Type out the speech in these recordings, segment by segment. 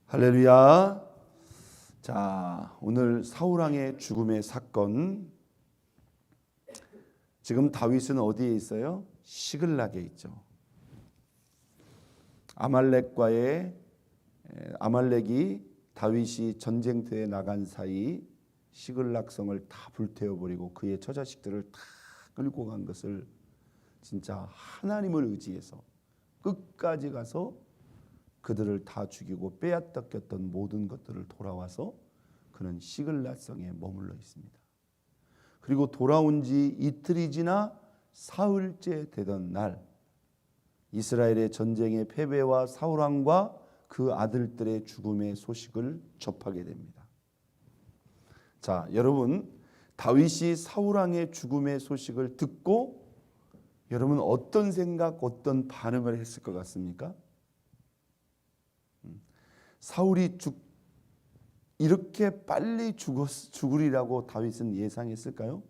할렐루야. 자, 오늘 사울왕의 죽음의 사건. 지금 다윗은 어디에 있어요? 시글락에 있죠. 아말렉이 다윗이 전쟁터에 나간 사이 시글락성을 다 불태워버리고 그의 처자식들을 다 끌고 간 것을 진짜 하나님을 의지해서 끝까지 가서 그들을 다 죽이고 빼앗겼던 모든 것들을 돌아와서 그는 시글락성에 머물러 있습니다. 그리고 돌아온 지 이틀이 지나 사흘째 되던 날, 이스라엘의 전쟁의 패배와 사울왕과 그 아들들의 죽음의 소식을 접하게 됩니다. 자, 여러분, 다윗이 사울왕의 죽음의 소식을 듣고 여러분 어떤 생각, 어떤 반응을 했을 것 같습니까? 사울이 이렇게 빨리 죽으리라고 다윗은 예상했을까요?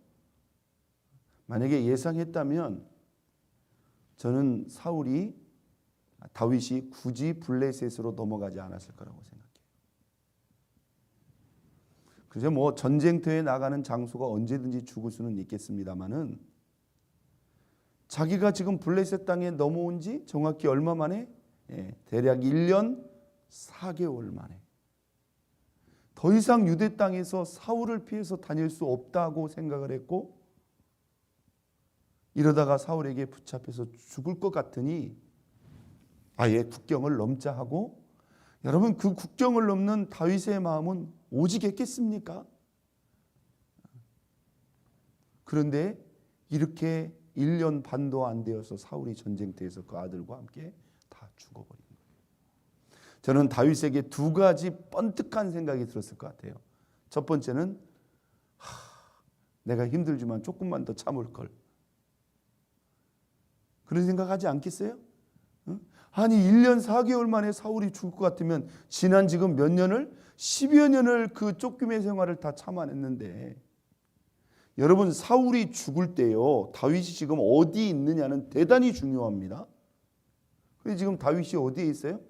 만약에 예상했다면 저는 다윗이 굳이 블레셋으로 넘어가지 않았을 거라고 생각해요. 그래서 뭐 전쟁터에 나가는 장소가 언제든지 죽을 수는 있겠습니다만은 자기가 지금 블레셋 땅에 넘어온 지 정확히 얼마 만에? 대략 1년 4개월 만에. 더 이상 유대 땅에서 사울을 피해서 다닐 수 없다고 생각을 했고, 이러다가 사울에게 붙잡혀서 죽을 것 같으니 아예 국경을 넘자 하고, 여러분 그 국경을 넘는 다윗의 마음은 오직했겠습니까? 그런데 이렇게 1년 반도 안 되어서 사울이 전쟁터에서 그 아들과 함께 다 죽어버린 거예요. 저는 다윗에게 두 가지 뻔뜩한 생각이 들었을 것 같아요. 첫 번째는 내가 힘들지만 조금만 더 참을 걸. 그런 생각하지 않겠어요? 아니 1년 4개월 만에 사울이 죽을 것 같으면 지난 지금 몇 년을 10여 년을 그 쫓김의 생활을 다 참아냈는데, 여러분 사울이 죽을 때요 다윗이 지금 어디 있느냐는 대단히 중요합니다. 근데 지금 다윗이 어디에 있어요?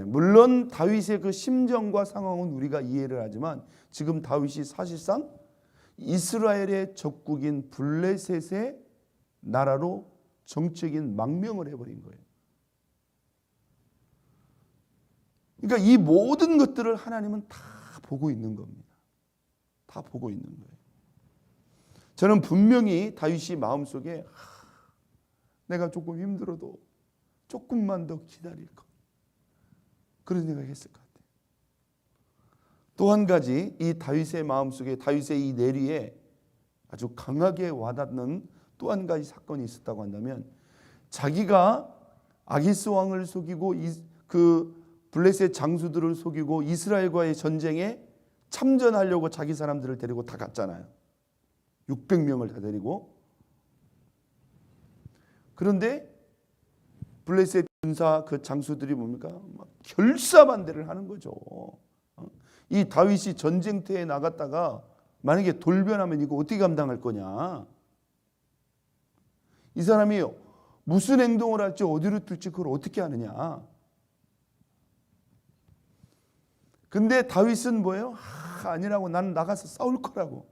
물론 다윗의 그 심정과 상황은 우리가 이해를 하지만 지금 다윗이 사실상 이스라엘의 적국인 블레셋의 나라로 정적인 망명을 해버린 거예요. 그러니까 이 모든 것들을 하나님은 다 보고 있는 겁니다. 다 보고 있는 거예요. 저는 분명히 다윗이 마음속에 내가 조금 힘들어도 조금만 더 기다릴 것, 그런 생각했을 것 같아요. 또 한 가지, 이 다윗의 마음속에, 다윗의 이 내리에 아주 강하게 와닿는 또 한 가지 사건이 있었다고 한다면, 자기가 아기스 왕을 속이고 그 블레셋 장수들을 속이고 이스라엘과의 전쟁에 참전하려고 자기 사람들을 데리고 다 갔잖아요. 600명을 다 데리고. 그런데 블레셋 군사 그 장수들이 뭡니까? 막 결사반대를 하는 거죠. 이 다윗이 전쟁터에 나갔다가 만약에 돌변하면 이거 어떻게 감당할 거냐? 이 사람이 무슨 행동을 할지 어디로 뛸지 그걸 어떻게 하느냐? 근데 다윗은 뭐예요? 아니라고, 나는 나가서 싸울 거라고.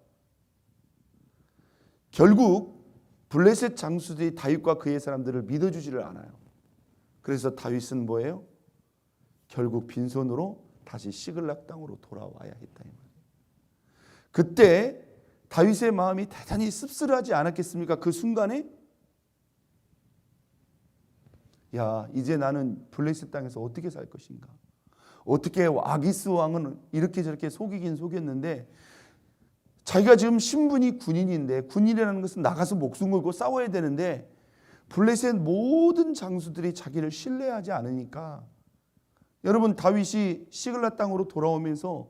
결국 블레셋 장수들이 다윗과 그의 사람들을 믿어주지를 않아요. 그래서 다윗은 뭐예요? 결국 빈손으로 다시 시글락 땅으로 돌아와야 했다. 그때 다윗의 마음이 대단히 씁쓸하지 않았겠습니까? 그 순간에 이제 나는 블레셋 땅에서 어떻게 살 것인가? 어떻게 아기스 왕은 이렇게 저렇게 속이긴 속였는데, 자기가 지금 신분이 군인인데, 군인이라는 것은 나가서 목숨 걸고 싸워야 되는데 블레셋 모든 장수들이 자기를 신뢰하지 않으니까, 여러분 다윗이 시글락 땅으로 돌아오면서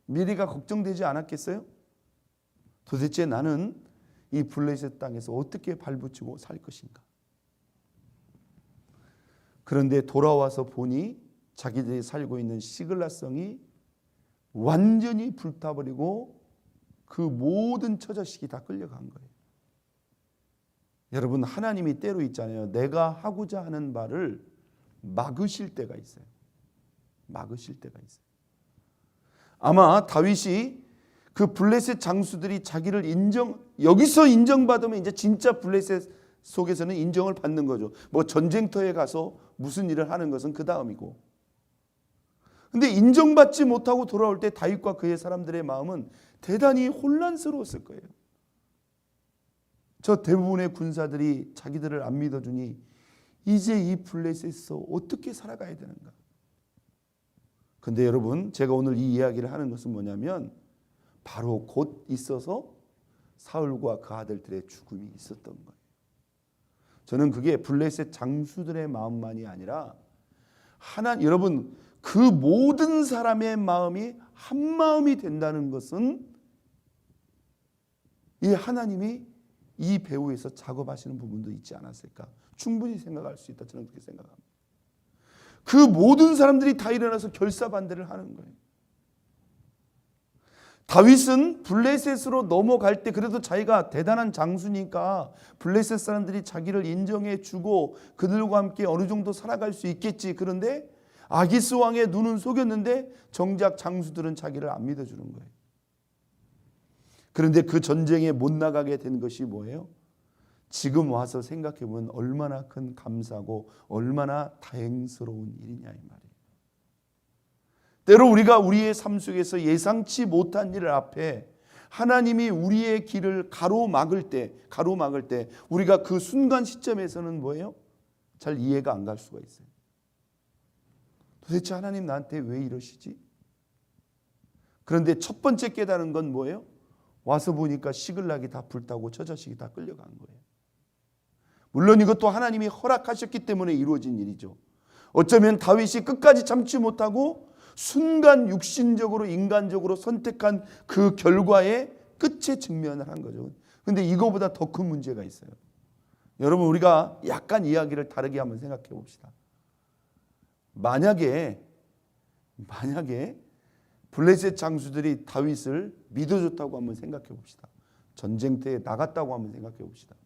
미래가 걱정되지 않았겠어요? 도대체 나는 이 블레셋 땅에서 어떻게 발붙이고 살 것인가? 그런데 돌아와서 보니 자기들이 살고 있는 시글락성이 완전히 불타버리고 그 모든 처자식이 다 끌려간 거예요. 여러분 하나님이 때로 있잖아요. 내가 하고자 하는 바를 막으실 때가 있어요. 막으실 때가 있어요. 아마 다윗이 그 블레셋 장수들이 자기를 여기서 인정받으면 이제 진짜 블레셋 속에서는 인정을 받는 거죠. 뭐 전쟁터에 가서 무슨 일을 하는 것은 그 다음이고. 근데 인정받지 못하고 돌아올 때 다윗과 그의 사람들의 마음은 대단히 혼란스러웠을 거예요. 저 대부분의 군사들이 자기들을 안 믿어주니 이제 이 블레셋에서 어떻게 살아가야 되는가. 근데 여러분, 제가 오늘 이 이야기를 하는 것은 뭐냐면 바로 곧 있어서 사울과 그 아들들의 죽음이 있었던 거예요. 저는 그게 블레셋 장수들의 마음만이 아니라 여러분, 그 모든 사람의 마음이 한 마음이 된다는 것은 이 하나님이 이 배후에서 작업하시는 부분도 있지 않았을까? 충분히 생각할 수 있다. 저는 그렇게 생각합니다. 그 모든 사람들이 다 일어나서 결사반대를 하는 거예요. 다윗은 블레셋으로 넘어갈 때 그래도 자기가 대단한 장수니까 블레셋 사람들이 자기를 인정해 주고 그들과 함께 어느 정도 살아갈 수 있겠지. 그런데 아기스 왕의 눈은 속였는데 정작 장수들은 자기를 안 믿어주는 거예요. 그런데 그 전쟁에 못 나가게 된 것이 뭐예요? 지금 와서 생각해보면 얼마나 큰 감사고 얼마나 다행스러운 일이냐 이 말이에요. 때로 우리가 우리의 삶 속에서 예상치 못한 일 앞에 하나님이 우리의 길을 가로막을 때 우리가 그 순간 시점에서는 뭐예요? 잘 이해가 안 갈 수가 있어요. 도대체 하나님 나한테 왜 이러시지? 그런데 첫 번째 깨달은 건 뭐예요? 와서 보니까 시글락이 다 불타고 저 자식이 다 끌려간 거예요. 물론 이것도 하나님이 허락하셨기 때문에 이루어진 일이죠. 어쩌면 다윗이 끝까지 참지 못하고 순간 육신적으로 인간적으로 선택한 그 결과의 끝에 직면을 한 거죠. 그런데 이거보다 더 큰 문제가 있어요. 여러분, 우리가 약간 이야기를 다르게 한번 생각해 봅시다. 만약에 블레셋 장수들이 다윗을 믿어줬다고 한번 생각해 봅시다. 전쟁터에 나갔다고 한번 생각해 봅시다.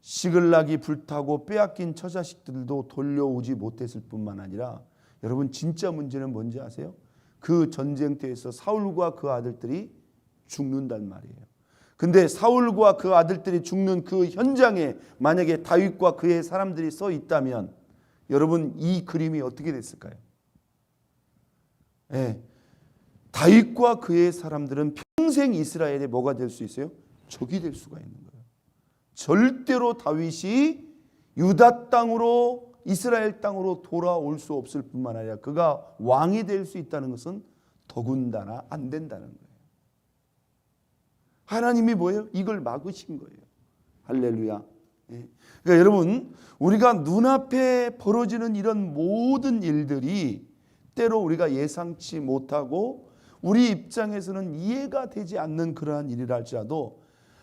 시글락이 불타고 빼앗긴 처자식들도 돌려오지 못했을 뿐만 아니라 여러분, 진짜 문제는 뭔지 아세요? 그 전쟁터에서 사울과 그 아들들이 죽는단 말이에요. 근데 사울과 그 아들들이 죽는 그 현장에 만약에 다윗과 그의 사람들이 서 있다면 여러분, 이 그림이 어떻게 됐을까요? 네. 다윗과 그의 사람들은 평생 이스라엘에 뭐가 될 수 있어요? 적이 될 수가 있는 거예요. 절대로 다윗이 유다 땅으로 이스라엘 땅으로 돌아올 수 없을 뿐만 아니라 그가 왕이 될 수 있다는 것은 더군다나 안 된다는 거예요. 하나님이 뭐예요? 이걸 막으신 거예요. 할렐루야. 그러니까 여러분, 우리가 눈앞에 벌어지는 이런 모든 일들이 때로 우리가 예상치 못하고 우리 입장에서는 이해가 되지 않는 그러한 일이라 할지라도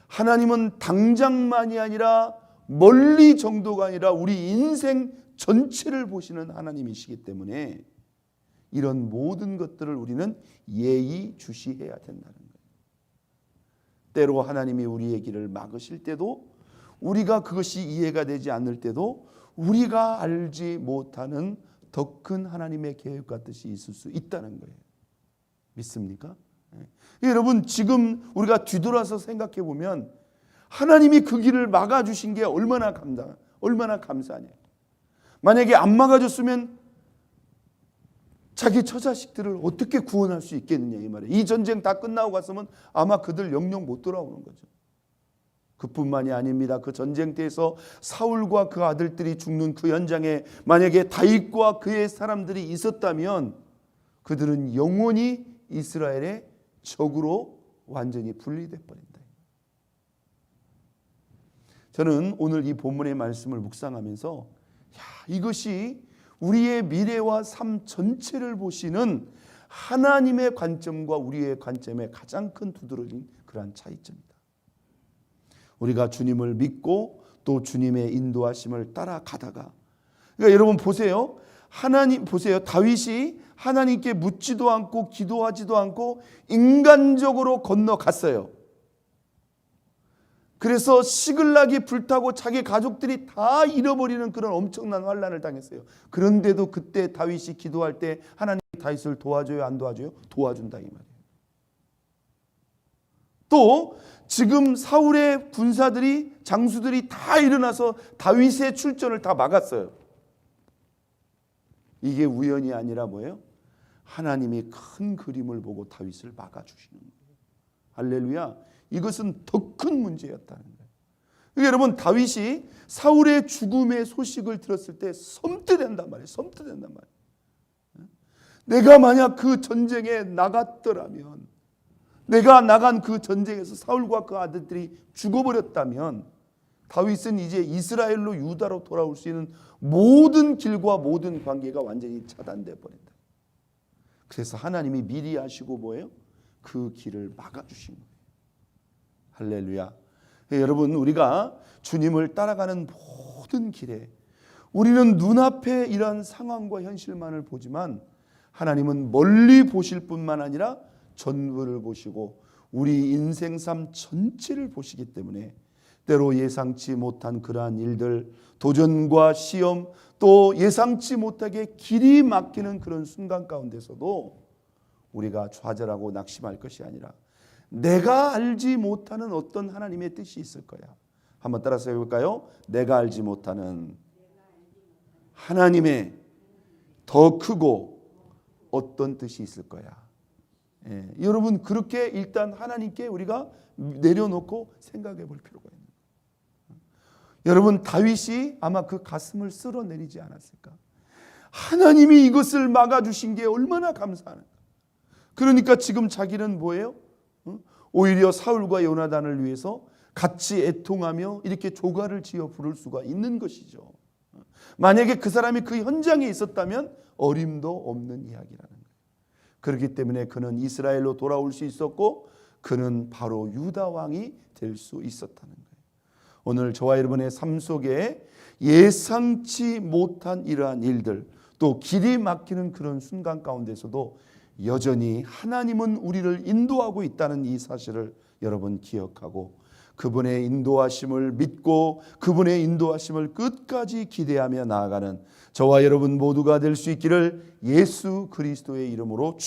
하나님은 당장만이 아니라 멀리 정도가 아니라 우리 인생 전체를 보시는 하나님이시기 때문에 이런 모든 것들을 우리는 예의주시해야 된다는 거예요. 때로 하나님이 우리의 길을 막으실 때도 우리가 그것이 이해가 되지 않을 때도 우리가 알지 못하는 더 큰 하나님의 계획과 뜻이 있을 수 있다는 거예요. 믿습니까? 여러분, 지금 우리가 뒤돌아서 생각해 보면 하나님이 그 길을 막아주신 게 얼마나 감사하냐. 만약에 안 막아줬으면 자기 처자식들을 어떻게 구원할 수 있겠느냐 이 말이에요. 이 전쟁 다 끝나고 갔으면 아마 그들 영영 못 돌아오는 거죠. 그뿐만이 아닙니다. 그 전쟁터에서 사울과 그 아들들이 죽는 그 현장에 만약에 다윗과 그의 사람들이 있었다면 그들은 영원히 이스라엘의 적으로 완전히 분리돼 버린다. 저는 오늘 이 본문의 말씀을 묵상하면서 이것이 우리의 미래와 삶 전체를 보시는 하나님의 관점과 우리의 관점의 가장 큰 두드러진 그러한 차이점입니다. 우리가 주님을 믿고 또 주님의 인도하심을 따라가다가, 그러니까 여러분 보세요. 다윗이 하나님께 묻지도 않고 기도하지도 않고 인간적으로 건너갔어요. 그래서 시글락이 불타고 자기 가족들이 다 잃어버리는 그런 엄청난 환난을 당했어요. 그런데도 그때 다윗이 기도할 때 하나님이 다윗을 도와줘요, 안 도와줘요? 도와준다 이 말이에요. 또 지금 사울의 군사들이, 장수들이 다 일어나서 다윗의 출전을 다 막았어요. 이게 우연이 아니라 뭐예요? 하나님이 큰 그림을 보고 다윗을 막아주시는 거예요. 할렐루야. 이것은 더 큰 문제였다는 거예요. 그러니까 여러분, 다윗이 사울의 죽음의 소식을 들었을 때 섬뜩한단 말이에요. 섬뜩한단 말이에요. 내가 만약 그 전쟁에 나갔더라면, 내가 나간 그 전쟁에서 사울과 그 아들들이 죽어버렸다면 다윗은 이제 이스라엘로 유다로 돌아올 수 있는 모든 길과 모든 관계가 완전히 차단돼 버린다. 그래서 하나님이 미리 하시고 뭐예요? 그 길을 막아주신 거예요. 할렐루야. 여러분, 우리가 주님을 따라가는 모든 길에 우리는 눈앞에 이런 상황과 현실만을 보지만 하나님은 멀리 보실 뿐만 아니라 전부를 보시고 우리 인생삶 전체를 보시기 때문에 때로 예상치 못한 그러한 일들, 도전과 시험, 또 예상치 못하게 길이 막히는 그런 순간 가운데서도 우리가 좌절하고 낙심할 것이 아니라 내가 알지 못하는 어떤 하나님의 뜻이 있을 거야. 한번 따라서 해볼까요? 내가 알지 못하는 하나님의 더 크고 어떤 뜻이 있을 거야. 예, 여러분, 그렇게 일단 하나님께 우리가 내려놓고 생각해 볼 필요가 있는 거예요. 여러분, 다윗이 아마 그 가슴을 쓸어내리지 않았을까? 하나님이 이것을 막아주신 게 얼마나 감사한가. 그러니까 지금 자기는 뭐예요? 오히려 사울과 요나단을 위해서 같이 애통하며 이렇게 조가를 지어 부를 수가 있는 것이죠. 만약에 그 사람이 그 현장에 있었다면 어림도 없는 이야기라는 거예요. 그렇기 때문에 그는 이스라엘로 돌아올 수 있었고 그는 바로 유다 왕이 될 수 있었다는 거예요. 오늘 저와 여러분의 삶 속에 예상치 못한 이러한 일들, 또 길이 막히는 그런 순간 가운데서도 여전히 하나님은 우리를 인도하고 있다는 이 사실을 여러분 기억하고 그분의 인도하심을 믿고 그분의 인도하심을 끝까지 기대하며 나아가는 저와 여러분 모두가 될 수 있기를 예수 그리스도의 이름으로